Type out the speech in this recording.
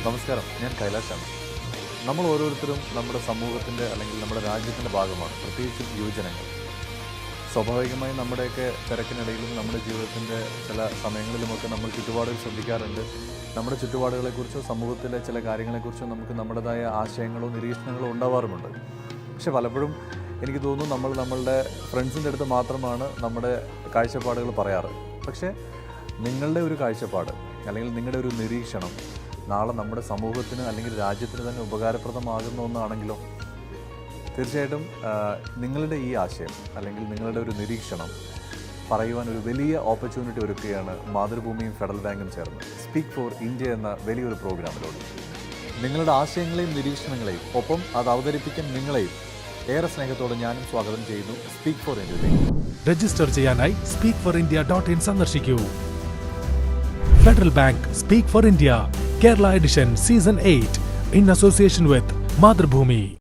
നമസ്കാരം, ഞാൻ കൈലാഷാണ്. നമ്മൾ ഓരോരുത്തരും നമ്മുടെ സമൂഹത്തിൻ്റെ അല്ലെങ്കിൽ നമ്മുടെ രാജ്യത്തിൻ്റെ ഭാഗമാണ്, പ്രത്യേകിച്ചും യുവജനങ്ങൾ. സ്വാഭാവികമായും നമ്മുടെയൊക്കെ തിരക്കിനിടയിലും നമ്മുടെ ജീവിതത്തിൻ്റെ ചില സമയങ്ങളിലുമൊക്കെ നമ്മൾ ചുറ്റുപാടുകൾ ശ്രദ്ധിക്കാറുണ്ട്. നമ്മുടെ ചുറ്റുപാടുകളെക്കുറിച്ചോ സമൂഹത്തിലെ ചില കാര്യങ്ങളെക്കുറിച്ചോ നമുക്ക് നമ്മുടേതായ ആശയങ്ങളോ നിരീക്ഷണങ്ങളോ ഉണ്ടാവാറുമുണ്ട്. പക്ഷെ പലപ്പോഴും എനിക്ക് തോന്നുന്നു നമ്മളുടെ ഫ്രണ്ട്സിൻ്റെ അടുത്ത് മാത്രമാണ് നമ്മുടെ കാഴ്ചപ്പാടുകൾ പറയാറ്. പക്ഷേ നിങ്ങളുടെ ഒരു കാഴ്ചപ്പാട് അല്ലെങ്കിൽ നിങ്ങളുടെ ഒരു നിരീക്ഷണം നാളെ നമ്മുടെ സമൂഹത്തിന് അല്ലെങ്കിൽ രാജ്യത്തിന് തന്നെ ഉപകാരപ്രദമാകുന്ന ഒന്നാണെങ്കിലോ? തീർച്ചയായിട്ടും നിങ്ങളുടെ ഈ ആശയം അല്ലെങ്കിൽ നിങ്ങളുടെ ഒരു നിരീക്ഷണം പറയുവാൻ ഒരു വലിയ ഓപ്പർച്യൂണിറ്റി ഒരുക്കുകയാണ് മാതൃഭൂമിയും ഫെഡറൽ ബാങ്കും ചേർന്ന് സ്പീക്ക് ഫോർ ഇന്ത്യ എന്ന വലിയൊരു പ്രോഗ്രാമിലൂടെ. നിങ്ങളുടെ ആശയങ്ങളെയും നിരീക്ഷണങ്ങളെയും ഒപ്പം അത് അവതരിപ്പിക്കാൻ നിങ്ങളെയും ഏറെ സ്നേഹത്തോടെ ഞാനും സ്വാഗതം ചെയ്യുന്നു സ്പീക്ക് ഫോർ ഇന്ത്യയിലേക്ക്. രജിസ്റ്റർ ചെയ്യാനായി speakforindia.in സന്ദർശിക്കൂ. Federal bank speak for India Kerala edition season 8 in association with Mathrubhumi.